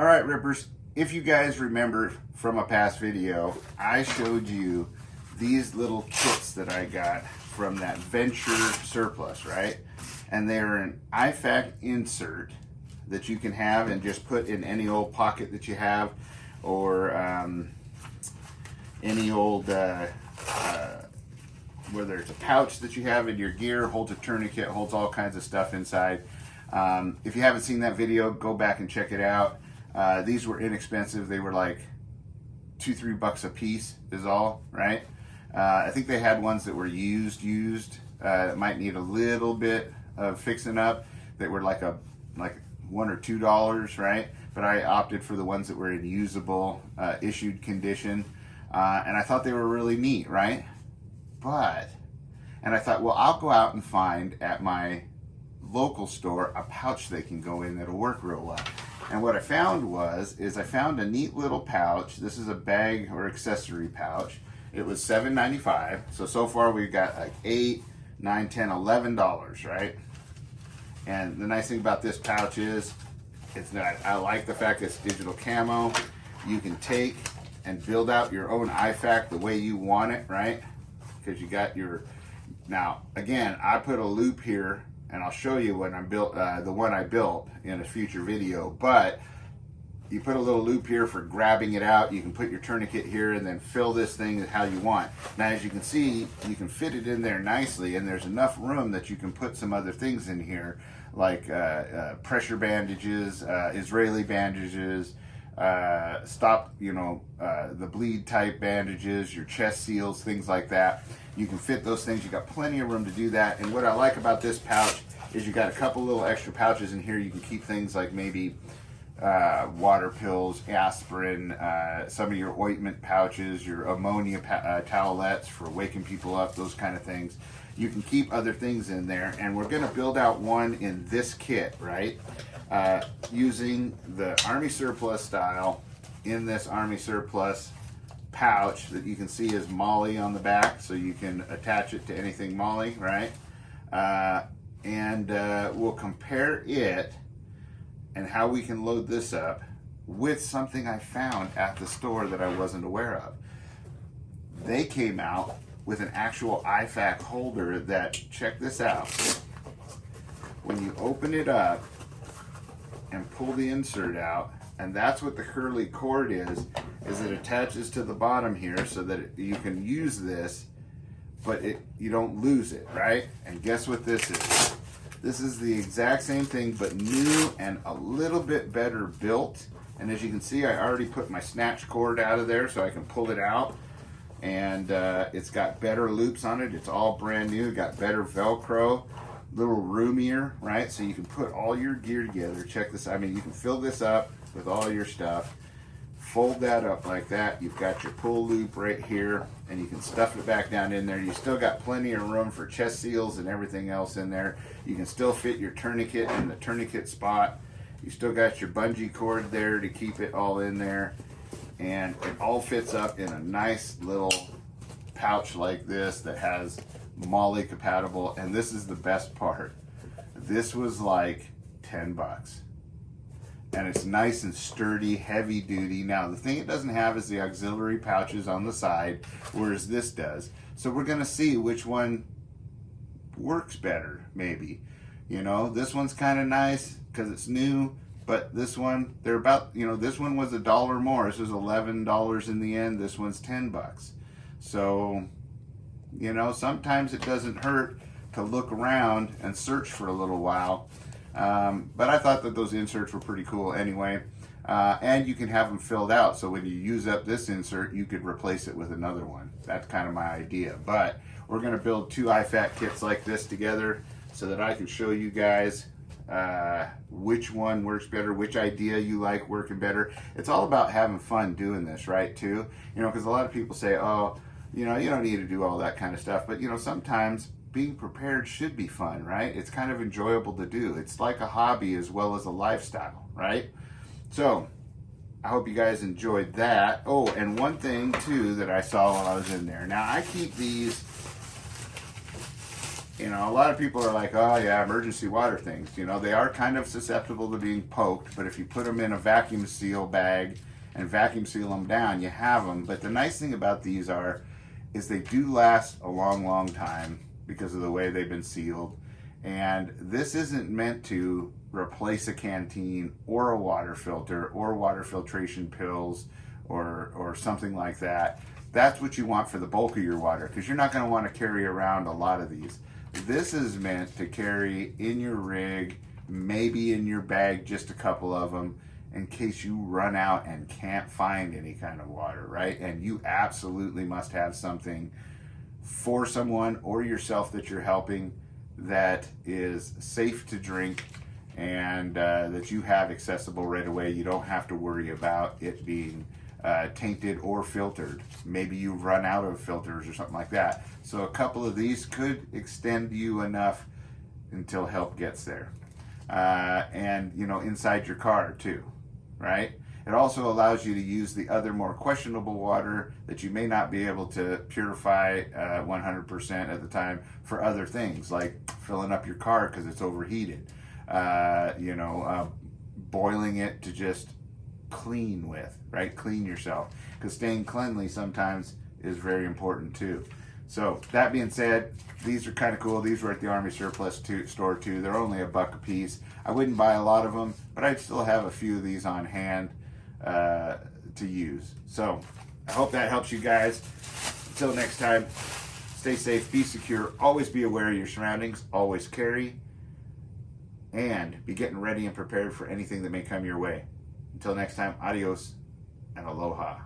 All right, Rippers, if you guys remember from a past video, I showed you these little kits that I got from that Venture surplus, right? And they're an IFAK insert that you can have and just put in any old pocket that you have, or any old, whether it's a pouch that you have in your gear, holds a tourniquet, holds all kinds of stuff inside. If you haven't seen that video, go back and check it out. These were inexpensive. They were like $2-3 a piece is all, right? I think they had ones that were used, that might need a little bit of fixing up, that were like $1 or $2, right? But I opted for the ones that were in usable, issued condition. And I thought they were really neat, right? And I thought, well, I'll go out and find at my local store a pouch they can go in that'll work real well. And what I found I found a neat little pouch. This is a bag or accessory pouch. It was $7.95. So far we've got like $8, $9, $10, $11, right? And the nice thing about this pouch is, I like the fact it's digital camo. You can take and build out your own IFAK the way you want it, right? Because you got your, now again, I put a loop here, and I'll show you when I built the one I built in a future video. But you put a little loop here for grabbing it out. You can put your tourniquet here and then fill this thing how you want. Now, as you can see, you can fit it in there nicely, and there's enough room that you can put some other things in here, like pressure bandages, Israeli bandages, stop, the bleed type bandages, your chest seals, things like that. You can fit those things. You got plenty of room to do that. And what I like about this pouch is you got a couple little extra pouches in here. You can keep things like maybe water pills, aspirin, some of your ointment pouches, your ammonia towelettes for waking people up, those kind of things. You can keep other things in there, and we're going to build out one in this kit, right? Using the Army surplus style in this Army surplus pouch that you can see is MOLLE on the back, so you can attach it to anything MOLLE, right? And we'll compare it and how we can load this up with something I found at the store that I wasn't aware of. They came out with an actual IFAK holder that, check this out, when you open it up and pull the insert out, and that's what the curly cord is it attaches to the bottom here so that you can use this, but you don't lose it, right? And guess what this is? This is the exact same thing, but new and a little bit better built. And as you can see, I already put my snatch cord out of there so I can pull it out. And it's got better loops on it. It's all brand new. Got better Velcro, little roomier, right? So you can put all your gear together. Check this. I mean, you can fill this up with all your stuff. Fold that up like that. You've got your pull loop right here, and you can stuff it back down in there. You still got plenty of room for chest seals and everything else in there. You can still fit your tourniquet in the tourniquet spot. You still got your bungee cord there to keep it all in there. And it all fits up in a nice little pouch like this that has MOLLE compatible. And this is the best part. This was like $10. And it's nice and sturdy, heavy duty. Now, the thing it doesn't have is the auxiliary pouches on the side, whereas this does. So we're gonna see which one works better, maybe. This one's kind of nice because it's new, but this one, they're about, this one was $1 more. This was $11 in the end. This one's $10. So, sometimes it doesn't hurt to look around and search for a little while. But I thought that those inserts were pretty cool anyway. And you can have them filled out, so when you use up this insert, you could replace it with another one. That's kind of my idea. But we're going to build 2 IFAK kits like this together so that I can show you guys which one works better, which idea you like working better. It's all about having fun doing this, right, too? Because a lot of people say, oh, you don't need to do all that kind of stuff. But, sometimes being prepared should be fun, right? It's kind of enjoyable to do. It's like a hobby as well as a lifestyle, right? So, I hope you guys enjoyed that. Oh, and one thing too that I saw while I was in there. Now, I keep these You know, a lot of people are like, oh yeah, emergency water things. You know, they are kind of susceptible to being poked, but if you put them in a vacuum seal bag and vacuum seal them down, you have them. But the nice thing about these is they do last a long, long time because of the way they've been sealed. And this isn't meant to replace a canteen or a water filter or water filtration pills or something like that. That's what you want for the bulk of your water, because you're not going to want to carry around a lot of these. This is meant to carry in your rig, maybe in your bag, just a couple of them, in case you run out and can't find any kind of water, right? And you absolutely must have something for someone or yourself that you're helping that is safe to drink and that you have accessible right away. You don't have to worry about it being tainted or filtered. Maybe you run out of filters or something like that. So a couple of these could extend you enough until help gets there. And, you know, inside your car too, right? It also allows you to use the other more questionable water that you may not be able to purify 100% at the time for other things, like filling up your car because it's overheated, boiling it to just clean with, right? Clean yourself, because staying cleanly sometimes is very important too. So that being said, these are kind of cool. These were at the Army Surplus store too. They're only $1 a piece. I wouldn't buy a lot of them, but I'd still have a few of these on hand to use. So I hope that helps you guys. Until next time, stay safe, be secure, always be aware of your surroundings, always carry, and be getting ready and prepared for anything that may come your way. Until next time, adios and aloha.